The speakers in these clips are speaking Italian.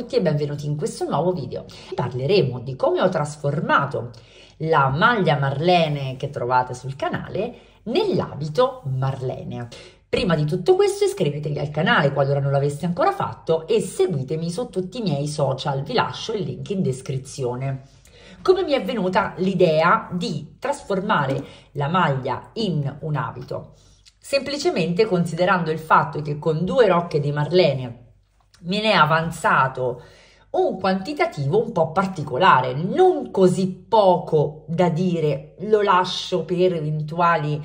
tutti e benvenuti in questo nuovo video. Parleremo di come ho trasformato la maglia Marlene che trovate sul canale nell'abito Marlene. Prima di tutto questo iscrivetevi al canale qualora non l'aveste ancora fatto e seguitemi su tutti i miei social, vi lascio il link in descrizione. Come mi è venuta l'idea di trasformare la maglia in un abito? Semplicemente considerando il fatto che con 2 rocche di Marlene me ne è avanzato un quantitativo un po' particolare, non così poco da dire lo lascio per eventuali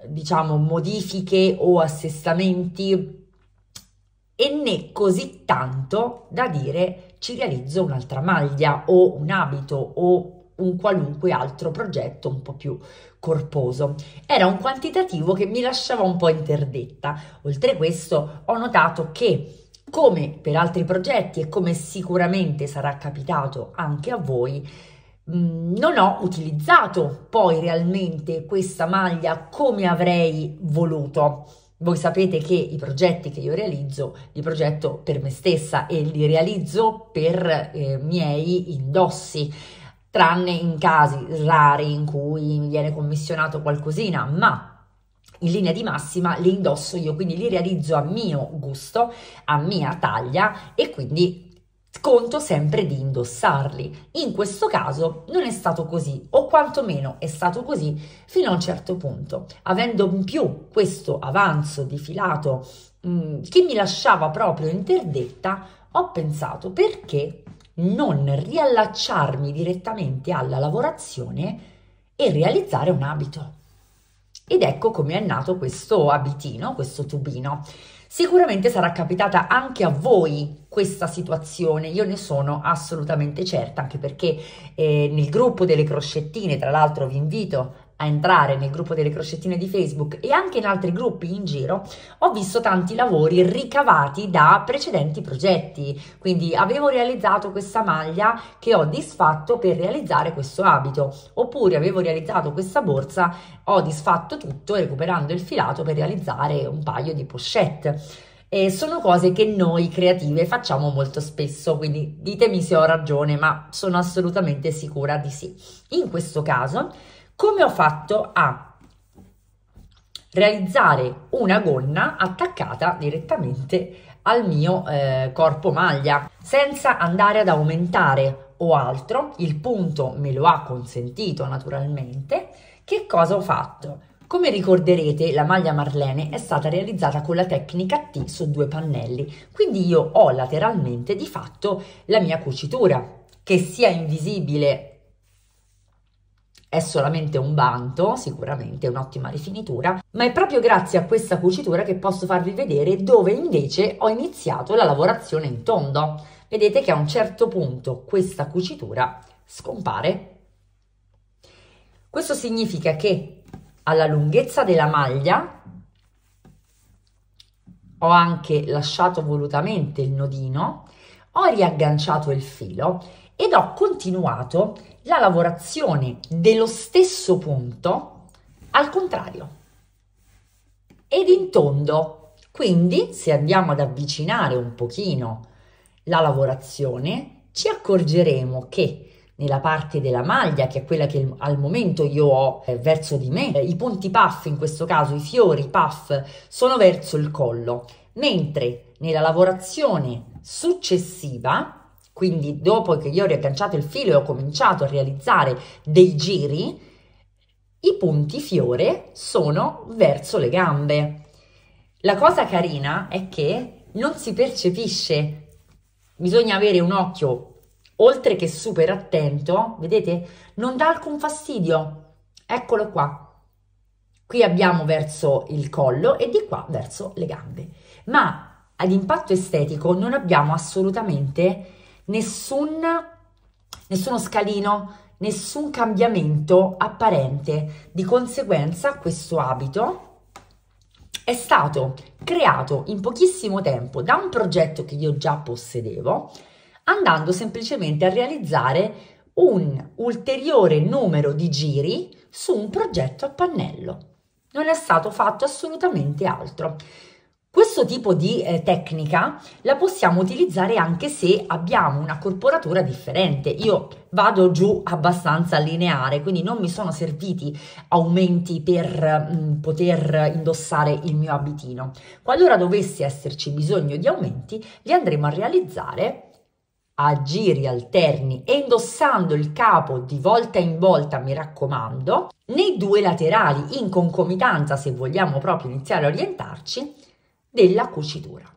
diciamo modifiche o assestamenti, e né così tanto da dire ci realizzo un'altra maglia o un abito o un qualunque altro progetto un po' più corposo. Era un quantitativo che mi lasciava un po' interdetta. Oltre a questo ho notato che, come per altri progetti e come sicuramente sarà capitato anche a voi, non ho utilizzato poi realmente questa maglia come avrei voluto. Voi sapete che i progetti che io realizzo li progetto per me stessa e li realizzo per miei indossi, tranne in casi rari in cui mi viene commissionato qualcosina, ma in linea di massima li indosso io, quindi li realizzo a mio gusto, a mia taglia, e quindi conto sempre di indossarli. In questo caso non è stato così, o quantomeno è stato così fino a un certo punto. Avendo in più questo avanzo di filato che mi lasciava proprio interdetta, ho pensato: perché non riallacciarmi direttamente alla lavorazione e realizzare un abito? Ed ecco come è nato questo abitino, questo tubino. Sicuramente sarà capitata anche a voi questa situazione, io ne sono assolutamente certa, anche perché nel gruppo delle croccettine, tra l'altro vi invito a entrare nel gruppo delle croccettine di Facebook e anche in altri gruppi in giro, ho visto tanti lavori ricavati da precedenti progetti. Quindi avevo realizzato questa maglia che ho disfatto per realizzare questo abito, oppure avevo realizzato questa borsa, ho disfatto tutto recuperando il filato per realizzare un paio di pochette. E sono cose che noi creative facciamo molto spesso, quindi ditemi se ho ragione, ma sono assolutamente sicura di sì. In questo caso, come ho fatto a realizzare una gonna attaccata direttamente al mio corpo maglia, senza andare ad aumentare o altro, il punto me lo ha consentito naturalmente. Che cosa ho fatto? Come ricorderete, la maglia Marlene è stata realizzata con la tecnica T su 2 pannelli, quindi io ho lateralmente di fatto la mia cucitura, che sia invisibile è solamente un vanto, sicuramente è un'ottima rifinitura, ma è proprio grazie a questa cucitura che posso farvi vedere dove invece ho iniziato la lavorazione in tondo. Vedete che a un certo punto questa cucitura scompare. Questo significa che alla lunghezza della maglia ho anche lasciato volutamente il nodino, ho riagganciato il filo ed ho continuato la lavorazione dello stesso punto al contrario ed in tondo. Quindi, se andiamo ad avvicinare un pochino la lavorazione, ci accorgeremo che nella parte della maglia, che è quella che al momento io ho verso di me, i punti puff, in questo caso i fiori puff, sono verso il collo, mentre nella lavorazione successiva, quindi dopo che io ho riagganciato il filo e ho cominciato a realizzare dei giri, i punti fiore sono verso le gambe. La cosa carina è che non si percepisce, bisogna avere un occhio oltre che super attento, vedete? Non dà alcun fastidio, eccolo qua. Qui abbiamo verso il collo e di qua verso le gambe, ma ad impatto estetico non abbiamo assolutamente nessuno scalino, nessun cambiamento apparente. Di conseguenza questo abito è stato creato in pochissimo tempo da un progetto che io già possedevo, andando semplicemente a realizzare un ulteriore numero di giri su un progetto a pannello. Non è stato fatto assolutamente altro. Questo tipo di tecnica la possiamo utilizzare anche se abbiamo una corporatura differente. Io vado giù abbastanza lineare, quindi non mi sono serviti aumenti per poter indossare il mio abitino. Qualora dovesse esserci bisogno di aumenti, li andremo a realizzare a giri alterni e indossando il capo di volta in volta, mi raccomando, nei due laterali in concomitanza, se vogliamo proprio iniziare a orientarci, della cucitura.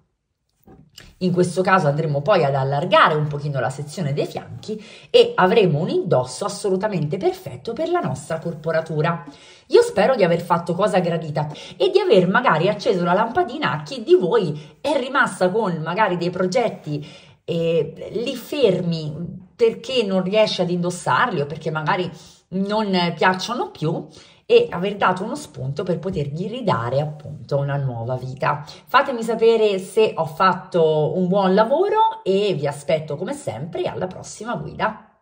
In questo caso andremo poi ad allargare un pochino la sezione dei fianchi e avremo un indosso assolutamente perfetto per la nostra corporatura. Io spero di aver fatto cosa gradita e di aver magari acceso la lampadina a chi di voi è rimasta con magari dei progetti lì fermi perché non riesce ad indossarli o perché magari non piacciono più, e aver dato uno spunto per potergli ridare appunto una nuova vita. Fatemi sapere se ho fatto un buon lavoro e vi aspetto come sempre alla prossima guida.